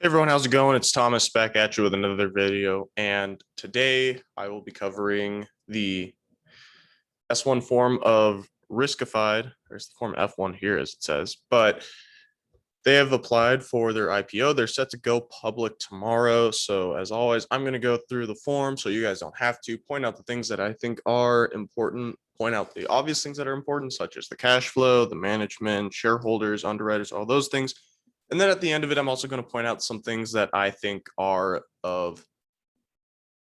Hey everyone, how's it going? It's Thomas back at you with another video, and today I will be covering the S1 form of Riskified. There's the form F1 here, as it says, but they have applied for their IPO. They're set to go public tomorrow. So as always, I'm going to go through the form so you guys don't have to point out the things that I think are important, point out the obvious things that are important, such as the cash flow, the management, shareholders, underwriters, all those things. And then at the end of it, I'm also going to point out some things that I think are of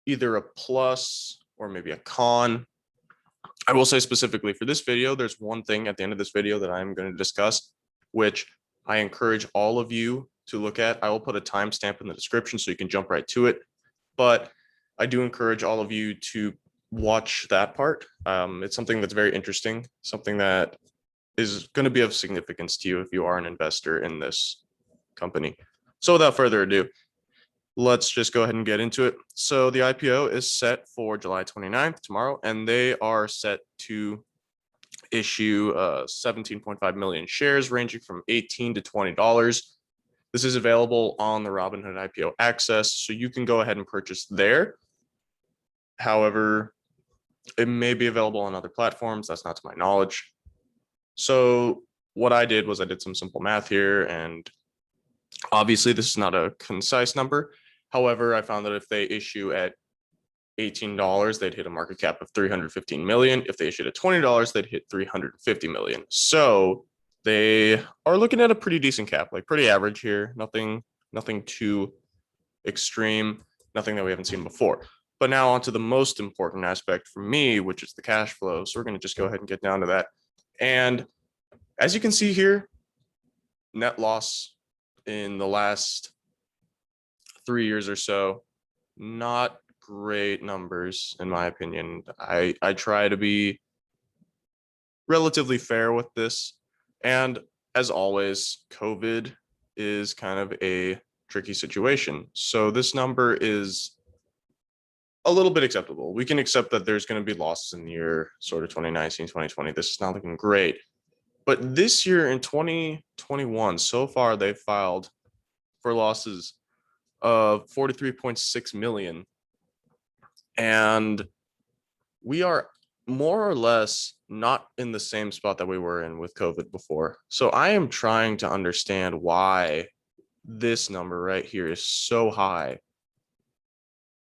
either a plus or maybe a con. I will say specifically for this video, there's one thing at the end of this video that I'm going to discuss, which I encourage all of you to look at. I will put a timestamp in the description so you can jump right to it. But I do encourage all of you to watch that part. It's something that's very interesting, something that is going to be of significance to you if you are an investor in this company. So without further ado, let's just go ahead and get into it. So the IPO is set for July 29th, tomorrow, and they are set to issue 17.5 million shares ranging from $18 to $20. This is available on the Robinhood IPO Access, so you can go ahead and purchase there. However, it may be available on other platforms. That's not to my knowledge. So what I did was I did some simple math here, and obviously this is not a concise number. However, I found that if they issue at $18, they'd hit a market cap of 315 million. If they issued at $20, they'd hit 350 million. So they are looking at a pretty decent cap, like pretty average here. Nothing too extreme, nothing that we haven't seen before. But now onto the most important aspect for me, which is the cash flow. So we're going to just go ahead and get down to that. And as you can see here, net loss in the last 3 years or so, not great numbers in my opinion. I try to be relatively fair with this, and as always, COVID is kind of a tricky situation. So this number is a little bit acceptable. We can accept that there's going to be losses in the year sort of 2019, 2020. This is not looking great. But this year in 2021, so far they've filed for losses of 43.6 million. And we are more or less not in the same spot that we were in with COVID before. So I am trying to understand why this number right here is so high.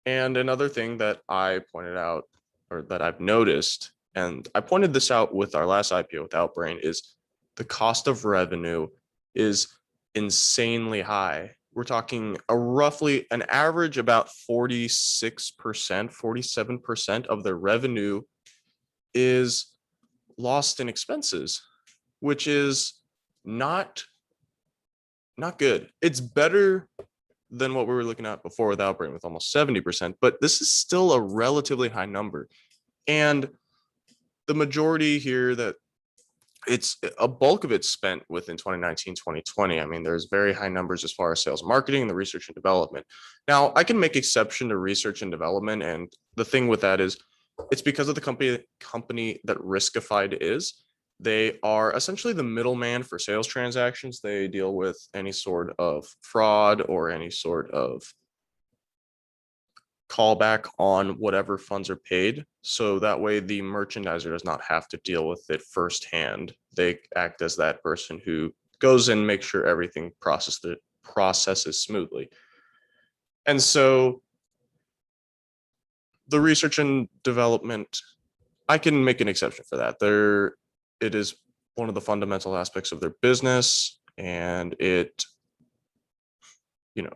And another thing that I pointed out, or that I've noticed, and I pointed this out with our last IPO with Outbrain, is the cost of revenue is insanely high. We're talking a roughly an average about 46%, 47% of their revenue is lost in expenses, which is not good. It's better than what we were looking at before with Outbrain with almost 70%, but this is still a relatively high number. And the majority here, that it's a bulk of it spent within 2019, 2020. I mean, there's very high numbers as far as sales and marketing and the research and development. Now, I can make exception to research and development. And the thing with that is it's because of the company that Riskified is. They are essentially the middleman for sales transactions. They deal with any sort of fraud or any sort of callback on whatever funds are paid. So that way the merchandiser does not have to deal with it firsthand. They act as that person who goes and makes sure everything processes smoothly. And so the research and development, I can make an exception for that. It is one of the fundamental aspects of their business, and it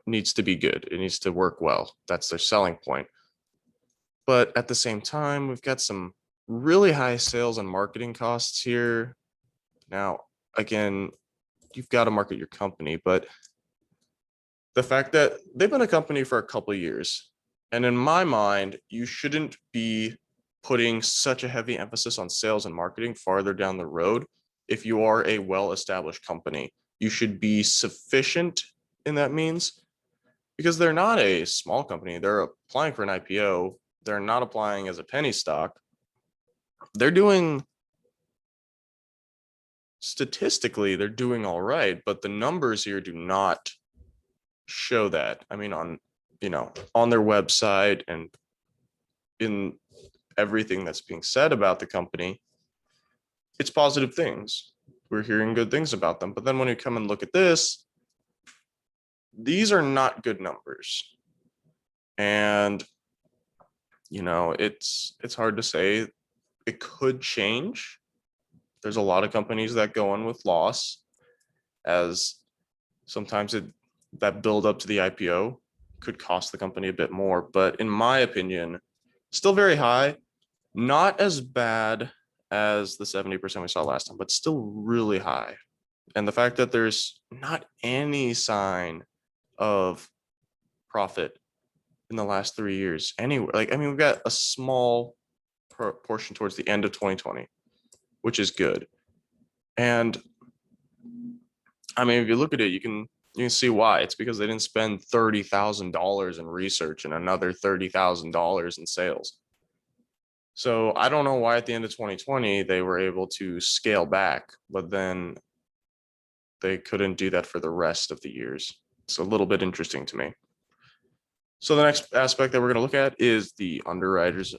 needs to be good. It needs to work well. That's their selling point. But at the same time, we've got some really high sales and marketing costs here. Now, again, you've got to market your company, but the fact that they've been a company for a couple of years, and in my mind, you shouldn't be putting such a heavy emphasis on sales and marketing farther down the road. If you are a well-established company, you should be sufficient in that means, because they're not a small company. They're applying for an IPO. They're not applying as a penny stock. They're doing, statistically, they're doing all right, but the numbers here do not show that. I mean, on on their website and in everything that's being said about the company, it's positive things. We're hearing good things about them. But then when you come and look at this, these are not good numbers. And it's hard to say. It could change. There's a lot of companies that go in with loss, as sometimes that build up to the IPO could cost the company a bit more. But in my opinion, still very high, not as bad as the 70% we saw last time, but still really high. And the fact that there's not any sign of profit in the last 3 years anywhere. We've got a small portion towards the end of 2020, which is good. And if you look at it, you can see why. It's because they didn't spend $30,000 in research and another $30,000 in sales. So I don't know why at the end of 2020 they were able to scale back, but then they couldn't do that for the rest of the years. It's a little bit interesting to me. So the next aspect that we're going to look at is the underwriters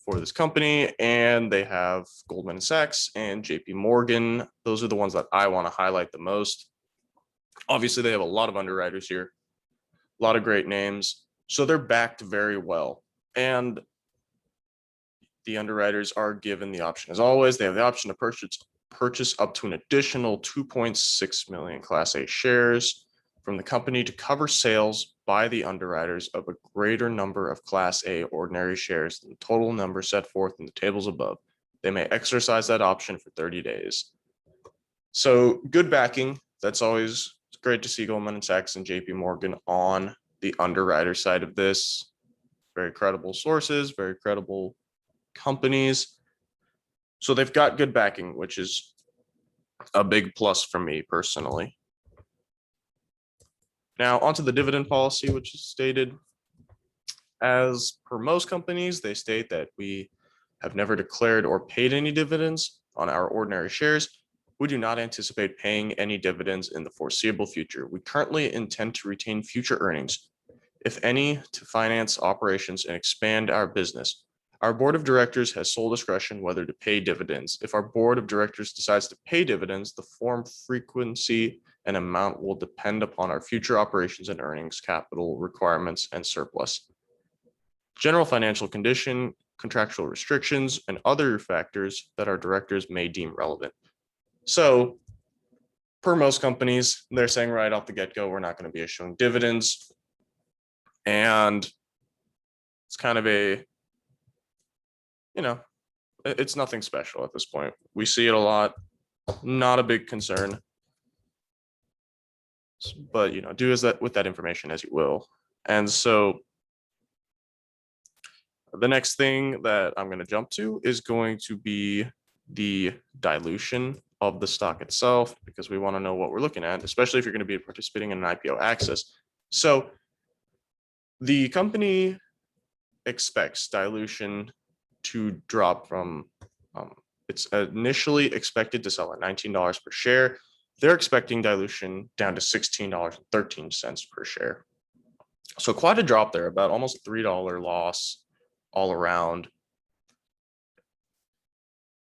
for this company, and they have Goldman Sachs and JP Morgan. Those are the ones that I want to highlight the most. Obviously, they have a lot of underwriters here, a lot of great names. So they're backed very well. And the underwriters are given the option, as always, they have the option to purchase up to an additional 2.6 million Class A shares from the company to cover sales by the underwriters of a greater number of Class A ordinary shares than the total number set forth in the tables above. They may exercise that option for 30 days. So good backing. That's always great to see Goldman Sachs and JP Morgan on the underwriter side of this. Very credible sources, very credible companies. So they've got good backing, which is a big plus for me personally. Now onto the dividend policy, which is stated. As per most companies, they state that we have never declared or paid any dividends on our ordinary shares. We do not anticipate paying any dividends in the foreseeable future. We currently intend to retain future earnings, if any, to finance operations and expand our business. Our board of directors has sole discretion whether to pay dividends. If our board of directors decides to pay dividends, the form, frequency, and amount will depend upon our future operations and earnings, capital requirements, and surplus, general financial condition, contractual restrictions, and other factors that our directors may deem relevant. So, per most companies, they're saying right off the get-go, we're not going to be issuing dividends. And it's kind of it's nothing special at this point. We see it a lot, not a big concern. But, do with that information as you will. And so the next thing that I'm going to jump to is going to be the dilution of the stock itself, because we want to know what we're looking at, especially if you're going to be participating in an IPO access. So the company expects dilution to drop from, it's initially expected to sell at $19 per share. They're expecting dilution down to $16.13 per share. So quite a drop there, about almost $3 loss all around.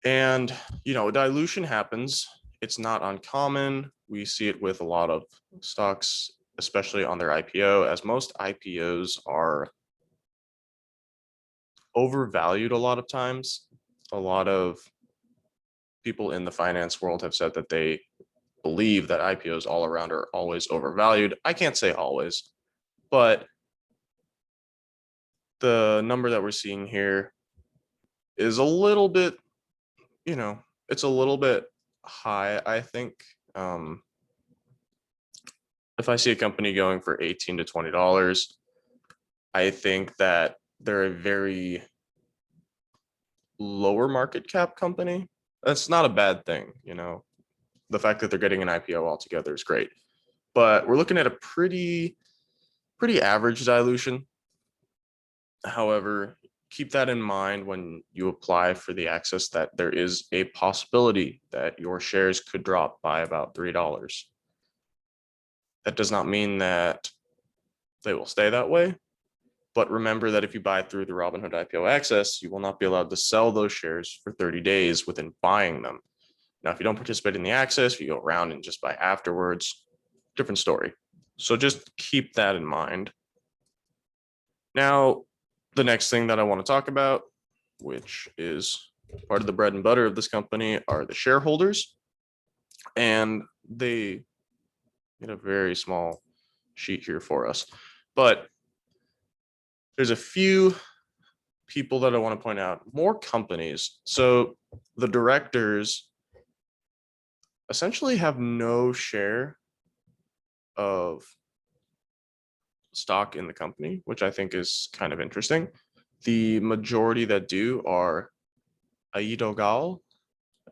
And, dilution happens. It's not uncommon. We see it with a lot of stocks, especially on their IPO, as most IPOs are overvalued a lot of times. A lot of people in the finance world have said that they believe that IPOs all around are always overvalued. I can't say always, but the number that we're seeing here is a little bit, it's a little bit high, I think. If I see a company going for $18 to $20, I think that they're a very lower market cap company. That's not a bad thing, The fact that they're getting an IPO altogether is great. But we're looking at a pretty average dilution. However, keep that in mind when you apply for the access, that there is a possibility that your shares could drop by about $3. That does not mean that they will stay that way. But remember that if you buy through the Robinhood IPO access, you will not be allowed to sell those shares for 30 days within buying them. Now, if you don't participate in the access, you go around and just buy afterwards, different story. So just keep that in mind. Now, the next thing that I want to talk about, which is part of the bread and butter of this company, are the shareholders. And they made a very small sheet here for us. But there's a few people that I want to point out, more companies. So the directors essentially have no share of stock in the company, which I think is kind of interesting. The majority that do are IPO Gal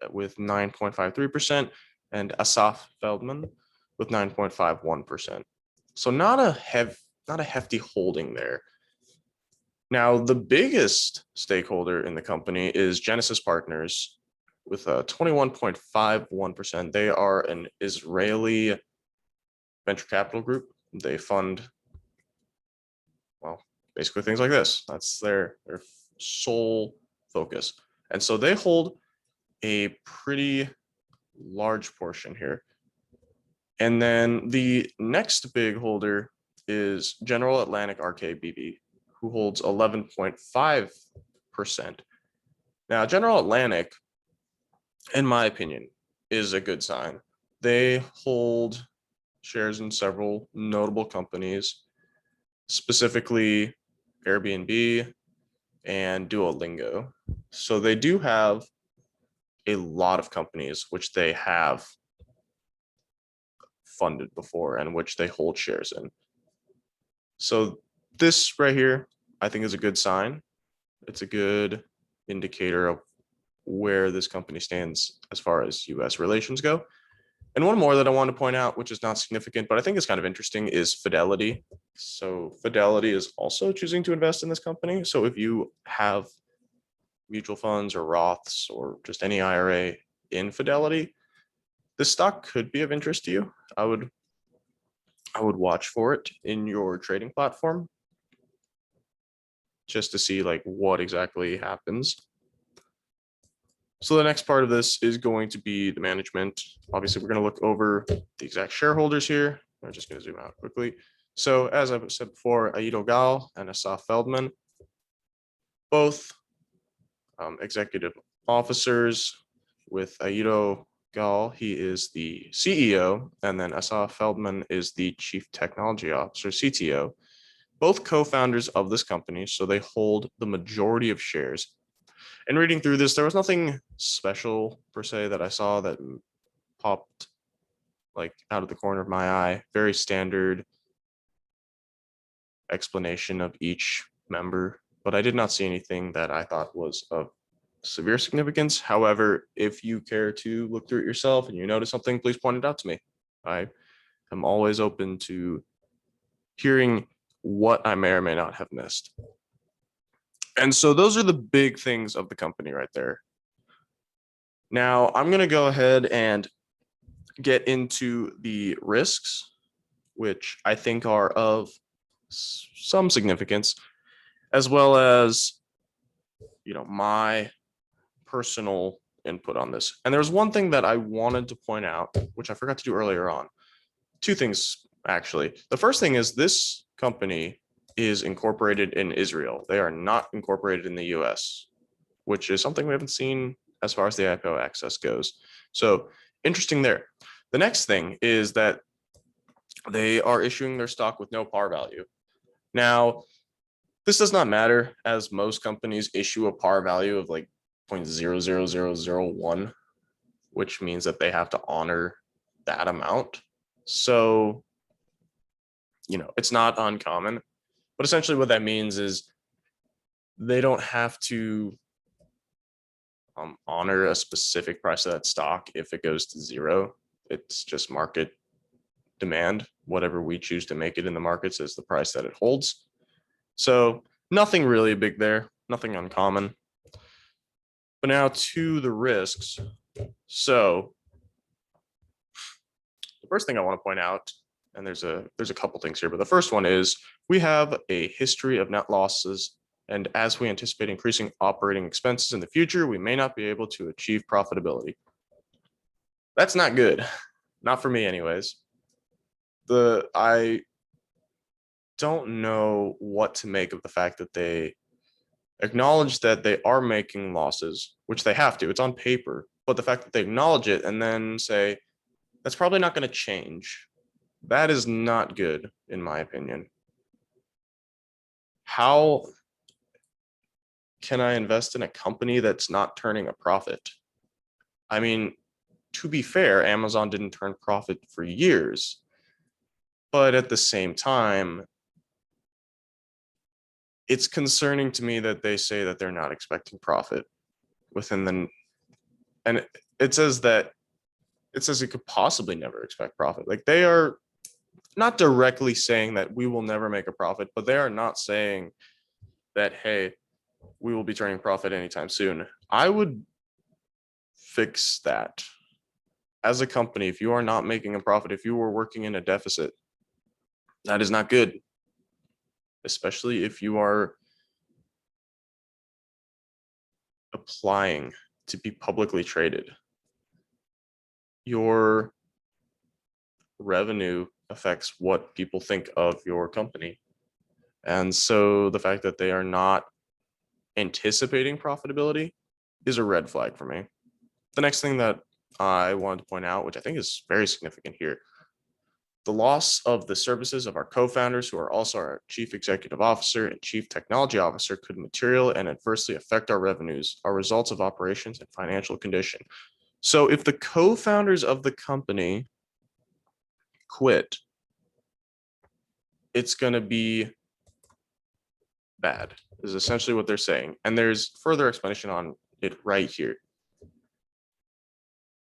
with 9.53% and Asaf Feldman with 9.51%. So not a hefty holding there. Now, the biggest stakeholder in the company is Genesis Partners with a 21.51%. They are an Israeli venture capital group. They fund, well, basically things like this. That's their sole focus. And so they hold a pretty large portion here. And then the next big holder is General Atlantic RKBB, who holds 11.5%. Now, General Atlantic, in my opinion, is a good sign. They hold shares in several notable companies, specifically Airbnb and Duolingo. So they do have a lot of companies which they have funded before and which they hold shares in. So this right here, I think, is a good sign. It's a good indicator of where this company stands as far as US relations go. And one more that I want to point out, which is not significant, but I think is kind of interesting, is Fidelity. So Fidelity is also choosing to invest in this company. So if you have mutual funds or Roths or just any IRA in Fidelity, this stock could be of interest to you. I would watch for it in your trading platform just to see like what exactly happens. So the next part of this is going to be the management. Obviously, we're going to look over the exact shareholders here. I'm just going to zoom out quickly. So as I've said before, IPO Gal and Asaf Feldman, both executive officers. With IPO Gal, he is the CEO, and then Asaf Feldman is the Chief Technology Officer, CTO, both co-founders of this company. So they hold the majority of shares. And reading through this, there was nothing special per se that I saw that popped like out of the corner of my eye. Very standard explanation of each member, but I did not see anything that I thought was of severe significance. However, if you care to look through it yourself and you notice something, please point it out to me. I am always open to hearing what I may or may not have missed. And so those are the big things of the company right there. Now I'm going to go ahead and get into the risks, which I think are of some significance, as well as, my personal input on this. And there's one thing that I wanted to point out, which I forgot to do earlier on. Two things, actually. The first thing is this company is incorporated in Israel. They are not incorporated in the US, which is something we haven't seen as far as the IPO access goes. So interesting there. The next thing is that they are issuing their stock with no par value. Now, this does not matter, as most companies issue a par value of like 0.00001, which means that they have to honor that amount. So, it's not uncommon, but essentially what that means is they don't have to honor a specific price of that stock if it goes to zero. It's just market demand. Whatever we choose to make it in the markets is the price that it holds. So nothing really big there, nothing uncommon. But now to the risks. So the first thing I want to point out, and there's a couple things here, but the first one is we have a history of net losses, and as we anticipate increasing operating expenses in the future, we may not be able to achieve profitability. That's not good, not for me anyways. I don't know what to make of the fact that they acknowledge that they are making losses, which they have to, it's on paper, but the fact that they acknowledge it and then say, that's probably not going to change. That is not good, in my opinion. How can I invest in a company that's not turning a profit? I mean, to be fair, Amazon didn't turn profit for years, but at the same time, it's concerning to me that they say that they're not expecting profit within the, and it says it could possibly never expect profit. Like, they are not directly saying that we will never make a profit, but they are not saying that, hey, we will be turning profit anytime soon. I would fix that. As a company, if you are not making a profit, if you are working in a deficit, that is not good, especially if you are applying to be publicly traded. Your revenue affects what people think of your company. And so the fact that they are not anticipating profitability is a red flag for me. The next thing that I wanted to point out, which I think is very significant here, the loss of the services of our co-founders, who are also our chief executive officer and chief technology officer, could materially and adversely affect our revenues, our results of operations, and financial condition. So if the co-founders of the company quit, it's going to be bad, is essentially what they're saying. And there's further explanation on it right here.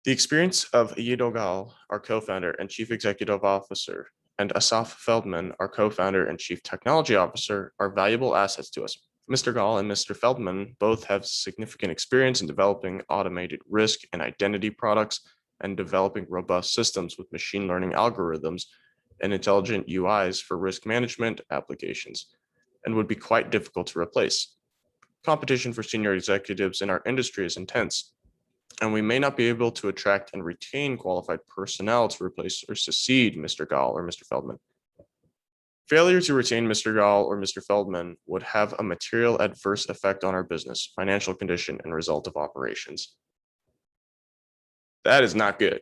The experience of Yido Gal, our co-founder and chief executive officer, and Asaf Feldman, our co-founder and chief technology officer, are valuable assets to us. Mr. Gal and Mr. Feldman both have significant experience in developing automated risk and identity products and developing robust systems with machine learning algorithms and intelligent UIs for risk management applications, and would be quite difficult to replace. Competition for senior executives in our industry is intense, and we may not be able to attract and retain qualified personnel to replace or succeed Mr. Gal or Mr. Feldman. Failure to retain Mr. Gal or Mr. Feldman would have a material adverse effect on our business, financial condition, and result of operations. That is not good.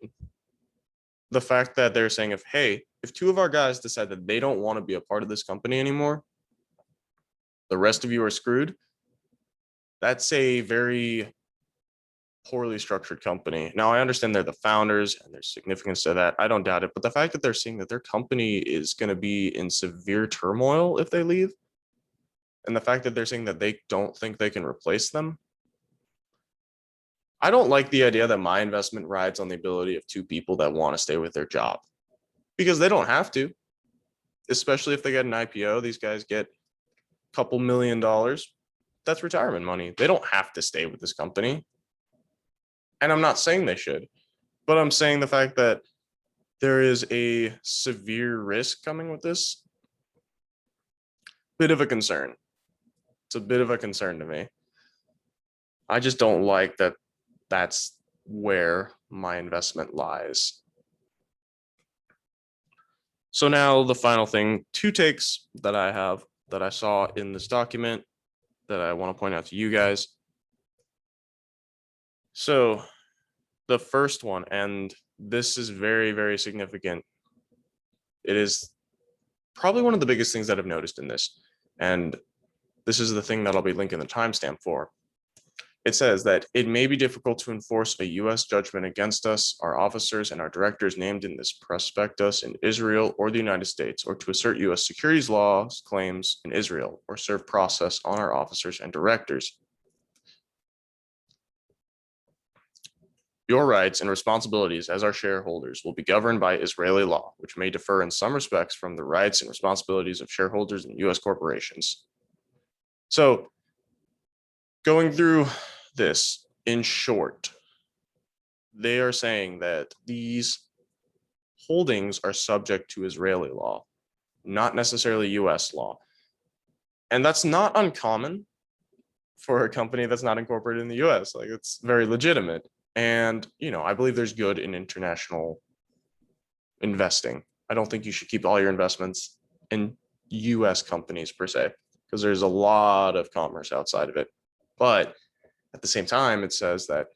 The fact that they're saying, if two of our guys decide that they don't want to be a part of this company anymore, the rest of you are screwed. That's a very poorly structured company. Now, I understand they're the founders and there's significance to that. I don't doubt it. But the fact that they're seeing that their company is going to be in severe turmoil if they leave, and the fact that they're saying that they don't think they can replace them, I don't like the idea that my investment rides on the ability of two people that want to stay with their job, because they don't have to, especially if they get an IPO. These guys get a couple $1 million. That's retirement money. They don't have to stay with this company. And I'm not saying they should, but I'm saying the fact that there is a severe risk coming with this, bit of a concern. It's a bit of a concern to me. I just don't like that that's where my investment lies. So now the final thing, two takes that I have that I saw in this document that I want to point out to you guys. So the first one, and this is very, very significant. It is probably one of the biggest things that I've noticed in this. And this is the thing that I'll be linking the timestamp for. It says that it may be difficult to enforce a U.S. judgment against us, our officers, and our directors named in this prospectus in Israel or the United States, or to assert U.S. securities laws claims in Israel, or serve process on our officers and directors. Your rights and responsibilities as our shareholders will be governed by Israeli law, which may differ in some respects from the rights and responsibilities of shareholders in U.S. corporations. So, going through this, in short, they are saying that these holdings are subject to Israeli law, not necessarily US law. And that's not uncommon for a company that's not incorporated in the US. Like, it's very legitimate. And, I believe there's good in international investing. I don't think you should keep all your investments in US companies per se, because there's a lot of commerce outside of it. But at the same time, it says that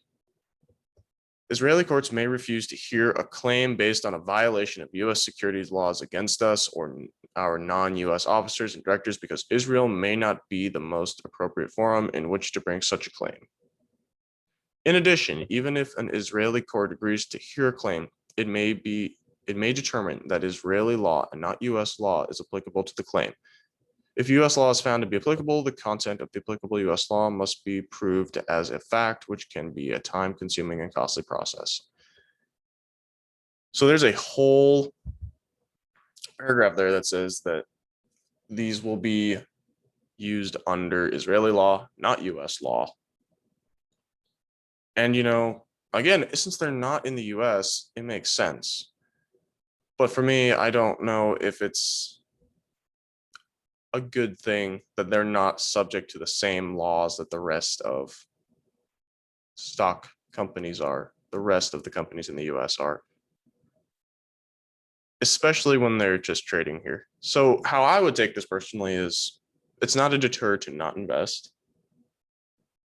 Israeli courts may refuse to hear a claim based on a violation of US securities laws against us or our non-US officers and directors, because Israel may not be the most appropriate forum in which to bring such a claim. In addition, even if an Israeli court agrees to hear a claim, it may determine that Israeli law and not US law is applicable to the claim. If US law is found to be applicable, the content of the applicable US law must be proved as a fact, which can be a time-consuming and costly process. So there's a whole paragraph there that says that these will be used under Israeli law, not US law. And, again, since they're not in the US, it makes sense. But for me, I don't know if it's a good thing that they're not subject to the same laws that the rest of stock companies are, the rest of the companies in the US are, especially when they're just trading here. So how I would take this personally is it's not a deter to not invest,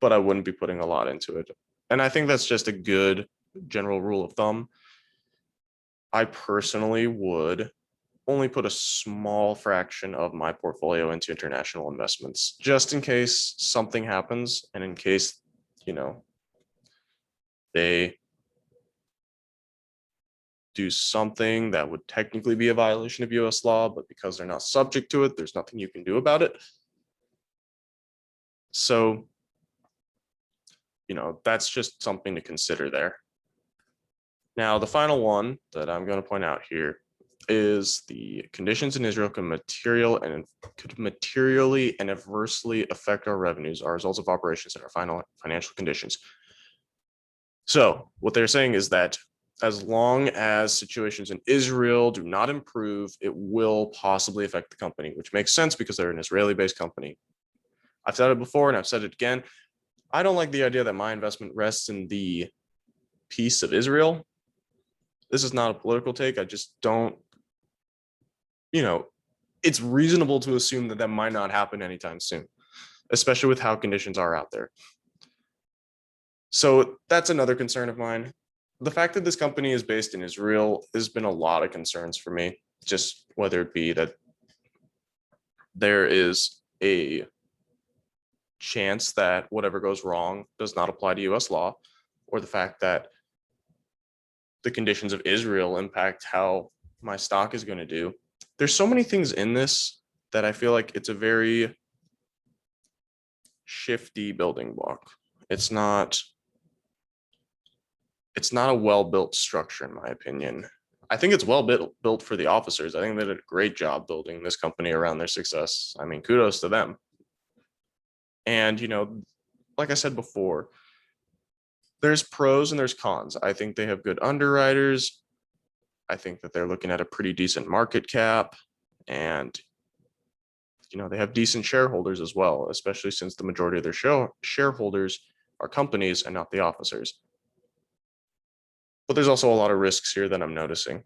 but I wouldn't be putting a lot into it. And I think that's just a good general rule of thumb. I personally would only put a small fraction of my portfolio into international investments, just in case something happens and in case, they do something that would technically be a violation of US law, but because they're not subject to it, there's nothing you can do about it. So, that's just something to consider there. Now, the final one that I'm going to point out here is the conditions in Israel could materially and adversely affect our revenues, our results of operations, and our final financial conditions. So what they're saying is that as long as situations in Israel do not improve, it will possibly affect the company, which makes sense because they're an Israeli-based company. I've said it before and I've said it again. I don't like the idea that my investment rests in the peace of Israel. This is not a political take. I just don't, it's reasonable to assume that might not happen anytime soon, especially with how conditions are out there. So that's another concern of mine. The fact that this company is based in Israel has been a lot of concerns for me, just whether it be that there is a chance that whatever goes wrong does not apply to US law, or the fact that the conditions of Israel impact how my stock is going to do. There's so many things in this that I feel like it's a very shifty building block. It's not a well-built structure, in my opinion. I think it's well built for the officers. I think they did a great job building this company around their success. I mean, kudos to them. And, like I said before, there's pros and there's cons. I think they have good underwriters. I think that they're looking at a pretty decent market cap, and they have decent shareholders as well, especially since the majority of their shareholders are companies and not the officers. But there's also a lot of risks here that I'm noticing.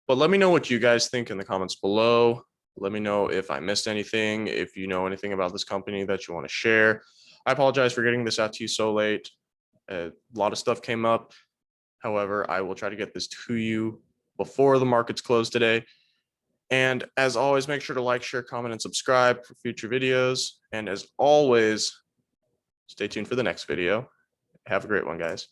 But let me know what you guys think in the comments below. Let me know if I missed anything, if you know anything about this company that you want to share. I apologize for getting this out to you so late. A lot of stuff came up. However, I will try to get this to you before the markets close today. And as always, make sure to like, share, comment, and subscribe for future videos. And as always, stay tuned for the next video. Have a great one, guys.